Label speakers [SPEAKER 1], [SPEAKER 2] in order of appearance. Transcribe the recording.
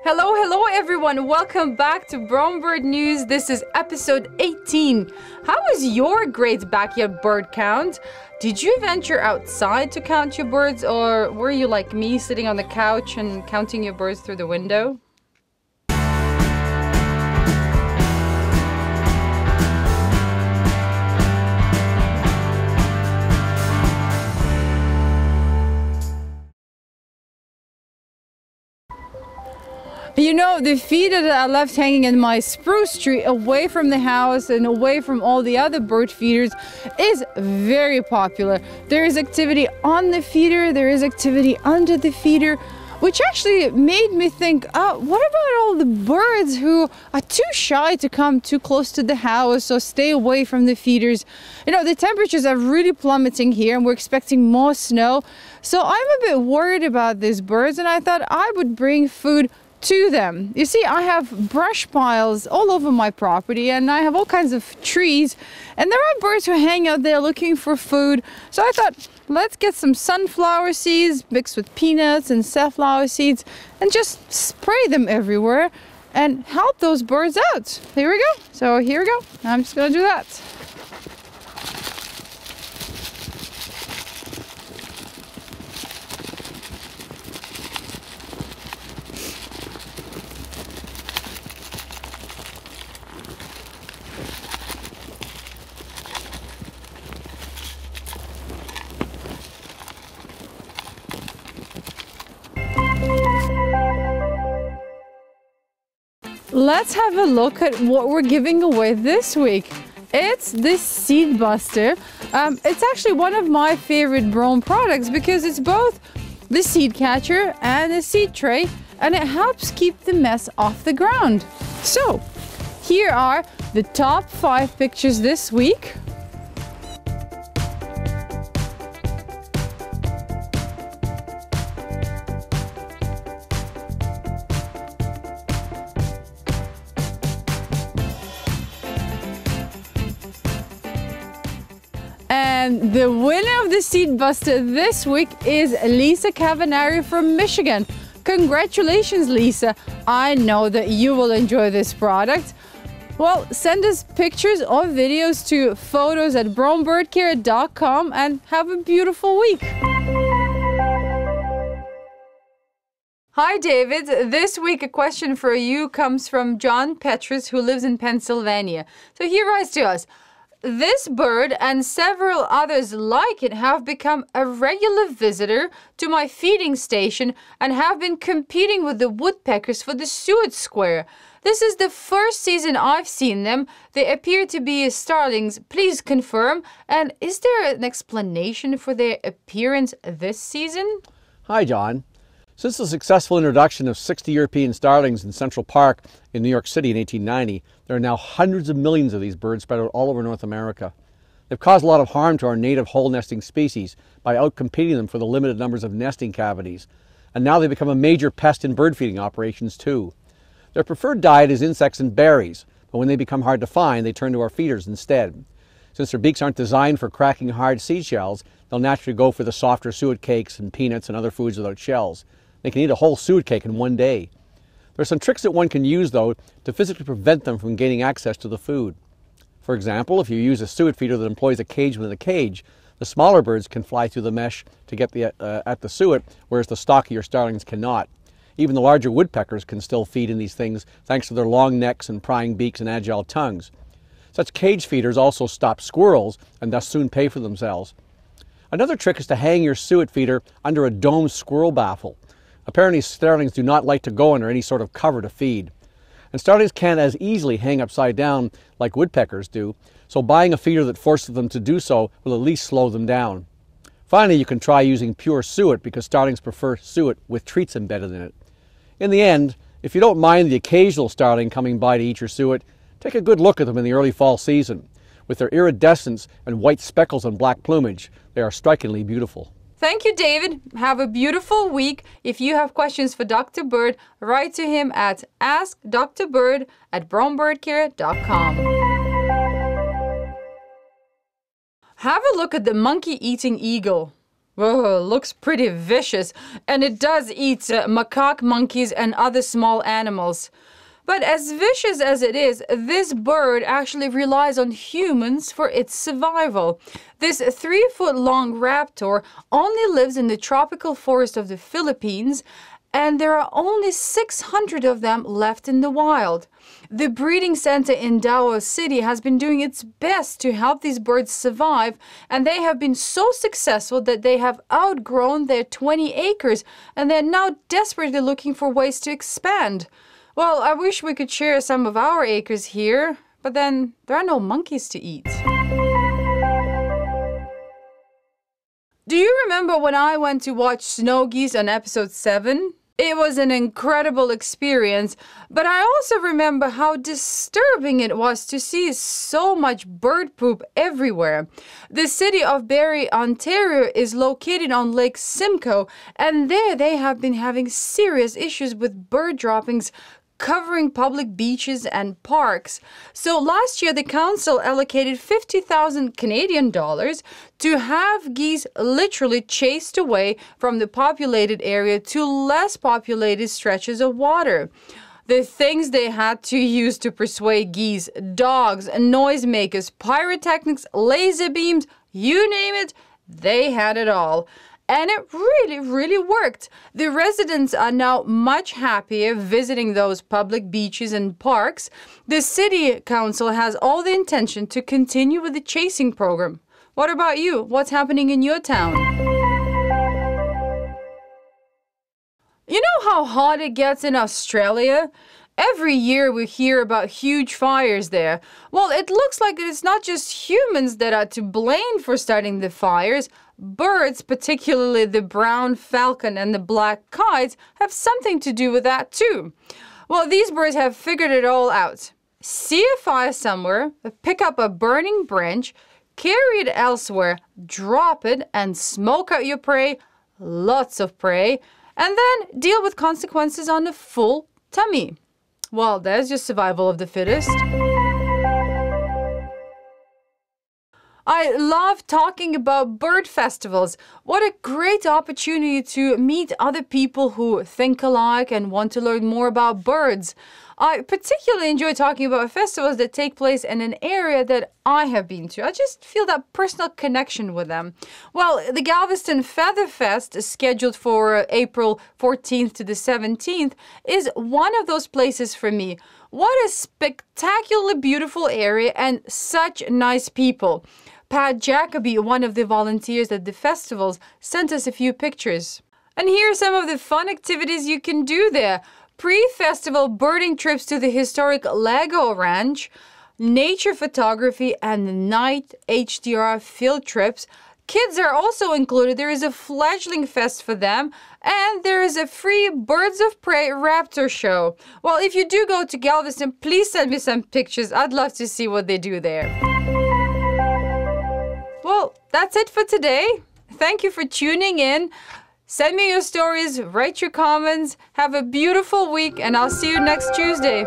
[SPEAKER 1] Hello everyone. Welcome back to Brome Bird News. This is episode 18. How was your great backyard bird count? Did you venture outside to count your birds, or were you like me sitting on the couch and counting your birds through the window? You know, the feeder that I left hanging in my spruce tree away from the house and away from all the other bird feeders is very popular. There is activity on the feeder, there is activity under the feeder, which actually made me think, what about all the birds who are too shy to come too close to the house or stay away from the feeders? You know, the temperatures are really plummeting here and we're expecting more snow. So I'm a bit worried about these birds, and I thought I would bring food to them. You see, I have brush piles all over my property and I have all kinds of trees, and there are birds who hang out there looking for food. So I thought, let's get some sunflower seeds mixed with peanuts and safflower seeds and just spray them everywhere and help those birds out. Here we go. So here we go. I'm just gonna do that. Let's have a look at what we're giving away this week. It's this seed buster. It's actually one of my favorite Brome products because it's both the seed catcher and a seed tray, and it helps keep the mess off the ground. So here are the top 5 pictures this week. And the winner of the Seed Buster this week is Lisa Cavanari from Michigan. Congratulations, Lisa. I know that you will enjoy this product. Well, send us pictures or videos to photos@bromebirdcare.com and have a beautiful week. Hi, David. This week a question for you comes from John Petrus, who lives in Pennsylvania. So he writes to us, this bird and several others like it have become a regular visitor to my feeding station and have been competing with the woodpeckers for the suet square. This is the first season I've seen them. They appear to be starlings. Please confirm. And is there an explanation for their appearance this season?
[SPEAKER 2] Hi, John. Since the successful introduction of 60 European starlings in Central Park in New York City in 1890, there are now hundreds of millions of these birds spread out all over North America. They've caused a lot of harm to our native hole-nesting species by outcompeting them for the limited numbers of nesting cavities. And now they become a major pest in bird feeding operations too. Their preferred diet is insects and berries, but when they become hard to find, they turn to our feeders instead. Since their beaks aren't designed for cracking hard seashells, they'll naturally go for the softer suet cakes and peanuts and other foods without shells. They can eat a whole suet cake in one day. There are some tricks that one can use, though, to physically prevent them from gaining access to the food. For example, if you use a suet feeder that employs a cage within a cage, the smaller birds can fly through the mesh to get at the suet, whereas the stockier starlings cannot. Even the larger woodpeckers can still feed in these things thanks to their long necks and prying beaks and agile tongues. Such cage feeders also stop squirrels and thus soon pay for themselves. Another trick is to hang your suet feeder under a domed squirrel baffle. Apparently, starlings do not like to go under any sort of cover to feed. And starlings can't as easily hang upside down like woodpeckers do, so buying a feeder that forces them to do so will at least slow them down. Finally, you can try using pure suet because starlings prefer suet with treats embedded in it. In the end, if you don't mind the occasional starling coming by to eat your suet, take a good look at them in the early fall season. With their iridescence and white speckles and black plumage, they are strikingly beautiful.
[SPEAKER 1] Thank you, David. Have a beautiful week. If you have questions for Dr. Bird, write to him at askdrbird@bromebirdcare.com. Have a look at the monkey-eating eagle. Whoa, looks pretty vicious, and it does eat macaque monkeys and other small animals. But as vicious as it is, this bird actually relies on humans for its survival. This 3-foot-long raptor only lives in the tropical forest of the Philippines, and there are only 600 of them left in the wild. The breeding center in Davao City has been doing its best to help these birds survive, and they have been so successful that they have outgrown their 20 acres, and they're now desperately looking for ways to expand. Well, I wish we could share some of our acres here, but then there are no monkeys to eat. Do you remember when I went to watch snow geese on episode 7? It was an incredible experience, but I also remember how disturbing it was to see so much bird poop everywhere. The city of Barrie, Ontario is located on Lake Simcoe, and there they have been having serious issues with bird droppings covering public beaches and parks. So last year, the council allocated 50,000 Canadian dollars to have geese literally chased away from the populated area to less populated stretches of water. The things they had to use to persuade geese, dogs, noisemakers, pyrotechnics, laser beams, you name it, they had it all. And it really worked. The residents are now much happier visiting those public beaches and parks. The city council has all the intention to continue with the chasing program. What about you? What's happening in your town? You know how hot it gets in Australia? Every year we hear about huge fires there. Well, it looks like it's not just humans that are to blame for starting the fires. Birds, particularly the brown falcon and the black kites, have something to do with that too. Well, these birds have figured it all out. See a fire somewhere, pick up a burning branch, carry it elsewhere, drop it, and smoke out your prey, lots of prey, and then deal with consequences on a full tummy. Well, there's your survival of the fittest. I love talking about bird festivals. What a great opportunity to meet other people who think alike and want to learn more about birds. I particularly enjoy talking about festivals that take place in an area that I have been to. I just feel that personal connection with them. Well, the Galveston Feather Fest, scheduled for April 14th to the 17th, is one of those places for me. What a spectacularly beautiful area and such nice people. Pat Jacoby, one of the volunteers at the festivals, sent us a few pictures. And here are some of the fun activities you can do there. Pre-festival birding trips to the historic Lego Ranch, nature photography, and night HDR field trips. Kids are also included. There is a fledgling fest for them, and there is a free Birds of Prey raptor show. Well, if you do go to Galveston, please send me some pictures. I'd love to see what they do there. Well, that's it for today. Thank you for tuning in. Send me your stories, write your comments. Have a beautiful week, and I'll see you next Tuesday.